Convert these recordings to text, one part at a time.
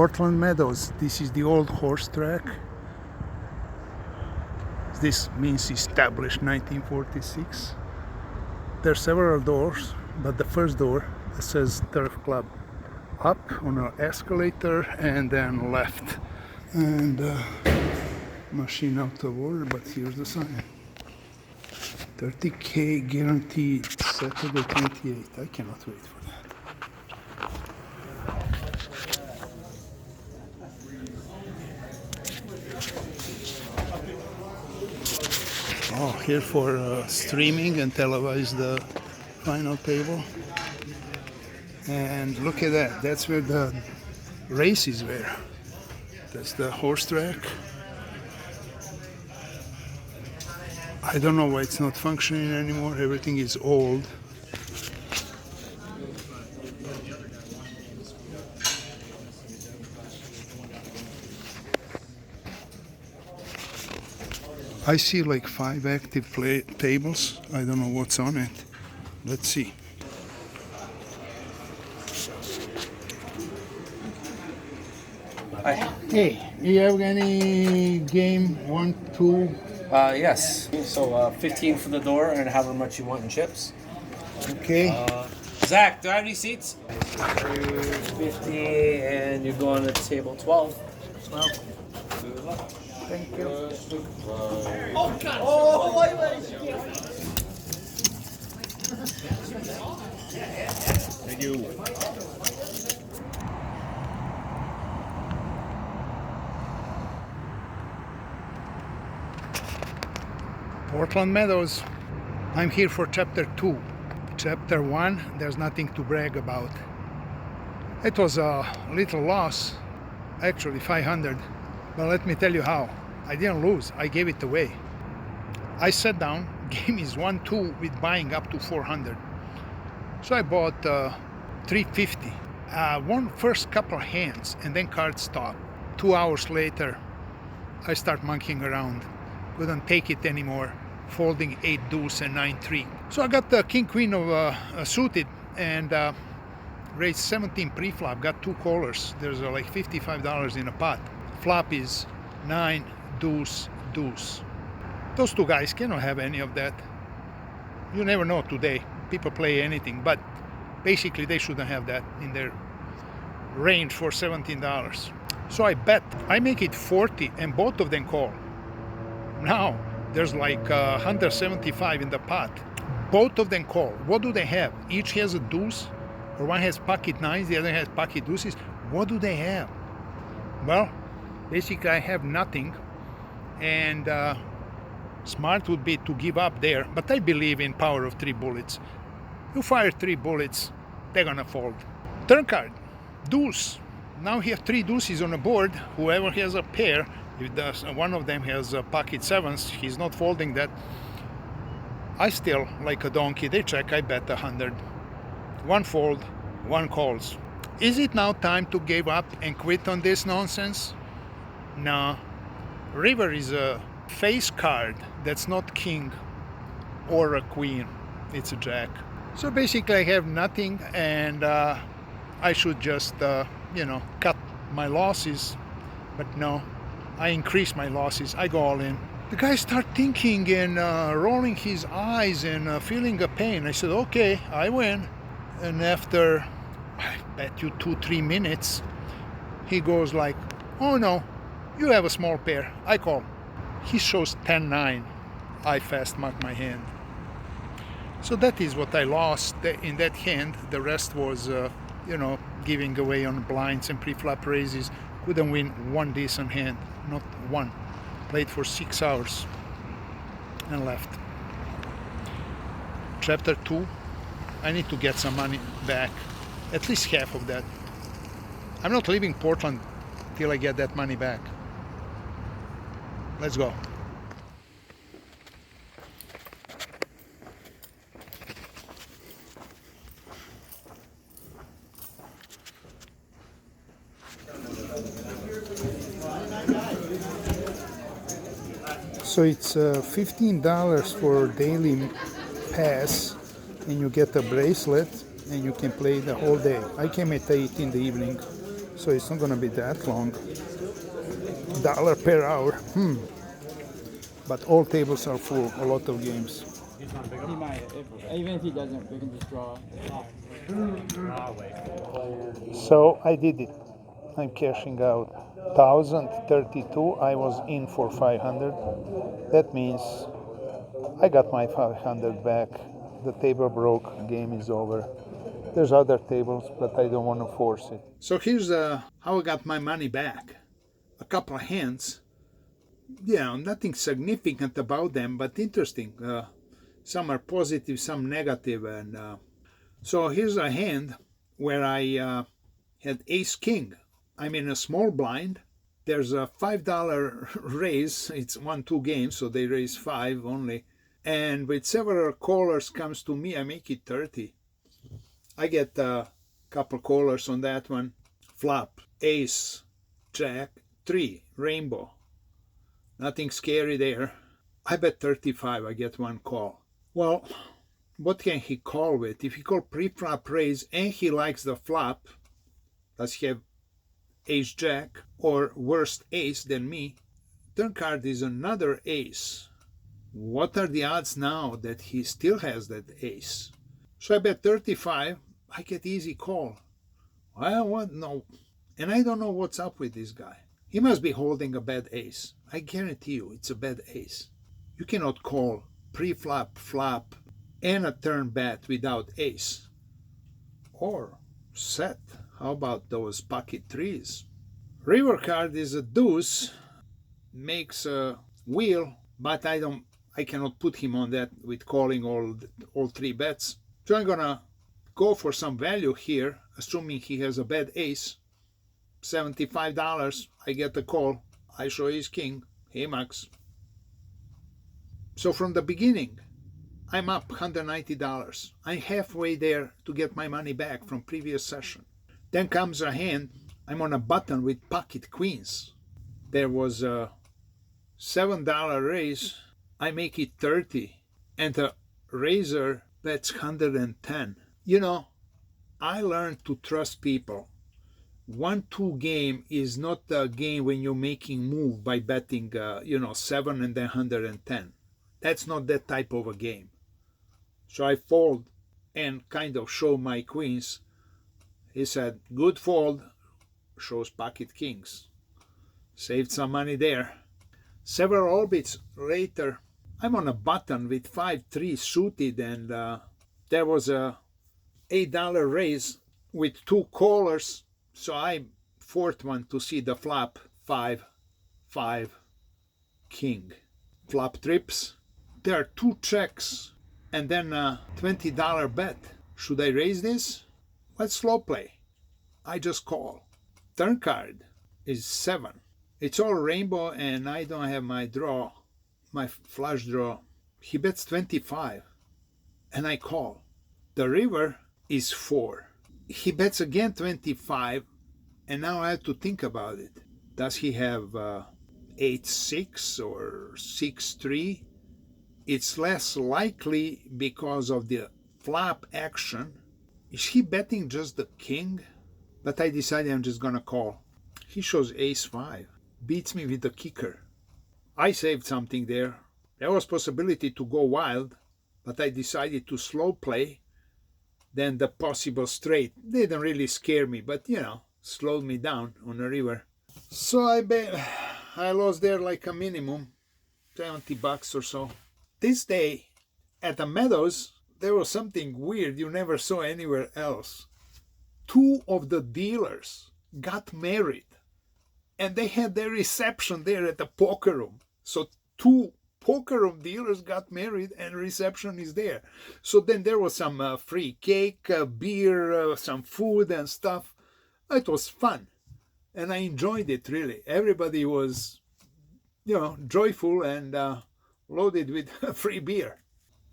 Portland Meadows. This is the old horse track. This means established 1946. There are several doors, but the first door says Turf Club. Up on an escalator and then left. And machine out of order, but here's the sign. 30K guaranteed, Saturday 28. I cannot wait for that. Oh, here for streaming and televise the final table. And look at that, that's where the races were. That's the horse track. I don't know why it's not functioning anymore, everything is old. I see like 5 active tables. I don't know what's on it. Let's see. Hi. Hey, you have any game 1, 2? Yes. So 15 for the door and however much you want in chips. Okay. Zach, do I have any seats? 50 and you're going to table 12. Well, thank you. Oh, God. Oh, wait. Thank you. Portland Meadows. I'm here for chapter 2. Chapter 1, there's nothing to brag about. It was a little loss, actually 500, but let me tell you how. I didn't lose, I gave it away. I sat down, game is 1-2 with buying up to 400. So I bought 350. Won first couple of hands and then card stopped. 2 hours later, I start monkeying around. Couldn't take it anymore, folding 8 deuce and 9-3. So I got the king queen of suited and raised 17 pre-flop, got 2 callers. There's like $55 in a pot. Flop is 9 deuce deuce. Those 2 guys cannot have any of that. You never know today. People play anything, but basically they shouldn't have that in their range for $17. So I bet. I make it 40 and both of them call. Now there's like 175 in the pot. Both of them call. What do they have? Each has a deuce, or one has pocket nines, the other has pocket deuces. What do they have? Well, basically I have nothing, and smart would be to give up there, but I believe in power of 3 bullets. You fire 3 bullets, they're gonna fold. Turn card, deuce. Now he has 3 deuces on the board. Whoever has a pair, if one of them has pocket sevens, he's not folding that. I still, like a donkey, they check, I bet 100. 1 fold, 1 calls. Is it now time to give up and quit on this nonsense? No. River is a face card that's not king or a queen, it's a jack. So basically I have nothing, and I should just, cut my losses, but no. I increase my losses. I go all in. The guy start thinking and rolling his eyes and feeling a pain. I said, okay, I win. And after, I bet you 2-3 minutes, he goes like, oh no, you have a small pair. I call. He shows 10-9. I fast mark my hand. So that is what I lost in that hand. The rest was, giving away on blinds and pre-flop raises. Couldn't win 1 decent hand, not 1. Played for 6 hours and left. Chapter 2, I need to get some money back, at least half of that. I'm not leaving Portland till I get that money back. Let's go. So it's $15 for daily pass, and you get a bracelet, and you can play the whole day. I came at 8 in the evening, so it's not gonna be that long. Dollar per hour. But all tables are full, a lot of games. He might. Even if he doesn't, we can just draw. So I did it. I'm cashing out 1032. I was in for 500. That means I got my 500 back. The table broke, game is over. There's other tables, but I don't want to force it. So here's how I got my money back. A couple of hands. Yeah, nothing significant about them, but interesting. Some are positive, some negative. And so here's a hand where I had ace king. I'm in a small blind. There's a $5 raise. It's 1-2 games, so they raise 5 only. And with several callers comes to me, I make it 30. I get a couple callers on that one. Flop, ace, jack, 3, rainbow. Nothing scary there. I bet 35, I get one call. Well, what can he call with? If he call pre-flop raise and he likes the flop, does he have ace jack or worse ace than me? Turn card is another ace. What are the odds now that he still has that ace? So I bet 35, I get easy call. Well, what? No. And I don't know what's up with this guy. He must be holding a bad ace. I guarantee you it's a bad ace. You cannot call pre-flop, flop, and a turn bet without ace. Or set. How about those pocket threes? River card is a deuce, makes a wheel, but I cannot put him on that with calling all 3 bets. So I'm gonna go for some value here, assuming he has a bad ace. $75, I get the call. I show ace king, hey max. So from the beginning, I'm up $190. I'm halfway there to get my money back from previous session. Then comes a hand, I'm on a button with pocket queens. There was a $7 raise, I make it 30, and the raiser bets 110. You know, I learned to trust people. 1-2 game is not a game when you're making move by betting 7 and then 110. That's not that type of a game. So I fold and kind of show my queens. He said, good fold, shows pocket kings. Saved some money there. Several orbits later, I'm on a button with 5-3 suited, and there was a $8 raise with 2 callers. So I fourth one to see the flop 5-5 king. Flop trips. There are 2 checks and then a $20 bet. Should I raise this? Let's slow play. I just call. Turn card is 7. It's all rainbow and I don't have my draw, my flush draw. He bets 25 and I call. The river is 4. He bets again 25 and now I have to think about it. Does he have 8-6 or 6-3? It's less likely because of the flop action. Is he betting just the king? But I decided I'm just gonna call. He shows ace-5. Beats me with the kicker. I saved something there. There was possibility to go wild, but I decided to slow play. Then the possible straight didn't really scare me, but slowed me down on the river. So I lost there like a minimum $20 or so. This day at the Meadows, there was something weird you never saw anywhere else. 2 of the dealers got married and they had their reception there at the poker room. So 2 poker room dealers got married and reception is there. So then there was some free cake, beer, some food and stuff. It was fun and I enjoyed it really. Everybody was, joyful and loaded with free beer.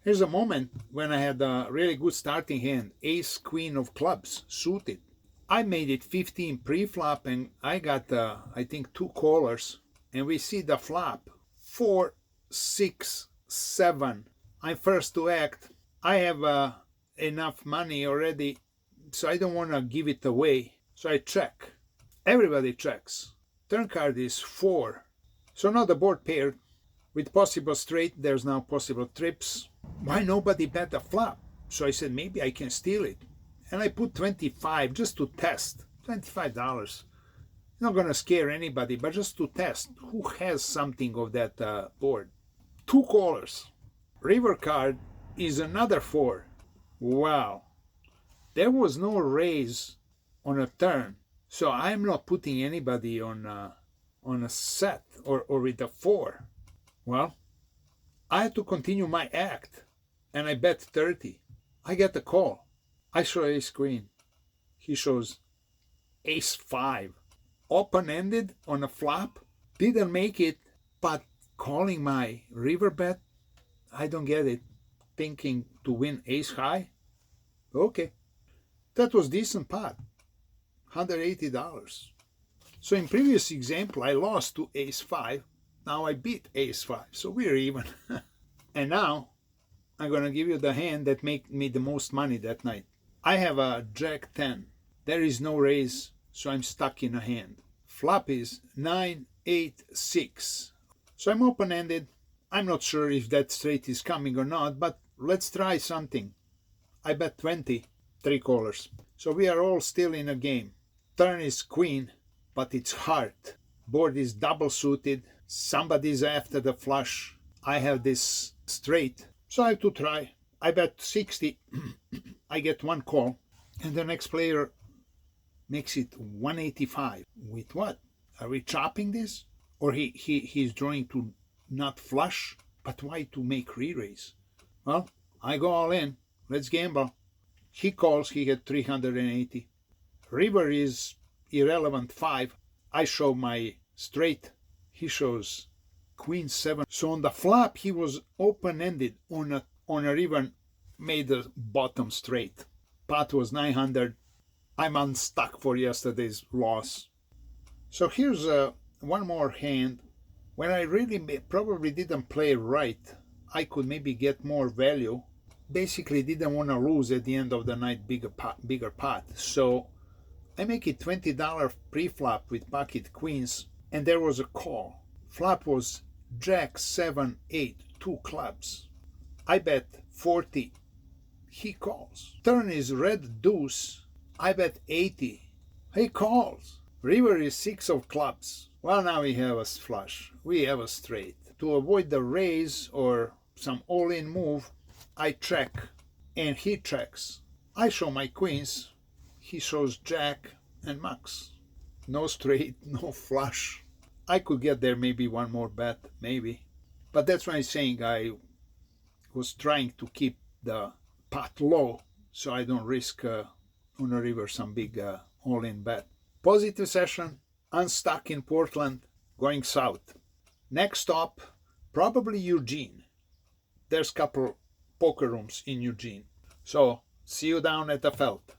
Here's a moment when I had a really good starting hand, ace queen of clubs suited. I made it 15 pre-flop and I got I think 2 callers and we see the flop 4, 6, 7. I'm first to act. I have enough money already, so I don't want to give it away. So I check. Everybody checks. Turn card is 4. So now the board paired. With possible straight, there's now possible trips. Why nobody bet a flop? So I said, maybe I can steal it. And I put 25 just to test. $25. Not gonna scare anybody, but just to test who has something of that board. 2 callers. River card is another 4. Wow. There was no raise on a turn, so I'm not putting anybody on a set or with a 4. Well, I had to continue my act, and I bet 30. I get the call. I show ace queen. He shows ace 5. Open-ended on a flop. Didn't make it, but calling my river bet, I don't get it. Thinking to win ace high? Okay. That was decent pot. $180. So in previous example, I lost to ace 5. Now I beat ace 5. So we're even. And now I'm going to give you the hand that made me the most money that night. I have a jack 10. There is no raise, so I'm stuck in a hand. Flop is 9, 8, 6. So I'm open-ended. I'm not sure if that straight is coming or not, but let's try something. I bet 20, 3 callers. So we are all still in a game. Turn is queen, but it's heart. Board is double suited. Somebody's after the flush. I have this straight, so I have to try. I bet 60. I get 1 call, and the next player makes it 185. With what? Are we chopping this? Or he's drawing to not flush, but why to make re-raise? Well, I go all in. Let's gamble. He calls, he had 380. River is irrelevant 5. I show my straight. He shows queen 7. So on the flop, he was open-ended on a river, made the bottom straight. Pot was 900. I'm unstuck for yesterday's loss. So here's one more hand. When I really probably didn't play right, I could maybe get more value. Basically didn't want to lose at the end of the night bigger pot. So I make it $20 pre-flop with pocket queens, and there was a call. Flop was jack 7, 8, 2 clubs. I bet 40. He calls. Turn is red deuce. I bet 80. He calls. River is 6 of clubs. Well, now we have a flush. We have a straight. To avoid the raise or some all-in move, I check, and he checks. I show my queens. He shows jack and max. No straight, no flush. I could get there maybe one more bet, maybe. But that's why I'm saying I was trying to keep the pot low so I don't risk on a river some big all-in bet. Positive session, unstuck in Portland, going south. Next stop, probably Eugene. There's a couple poker rooms in Eugene. So see you down at the Felt.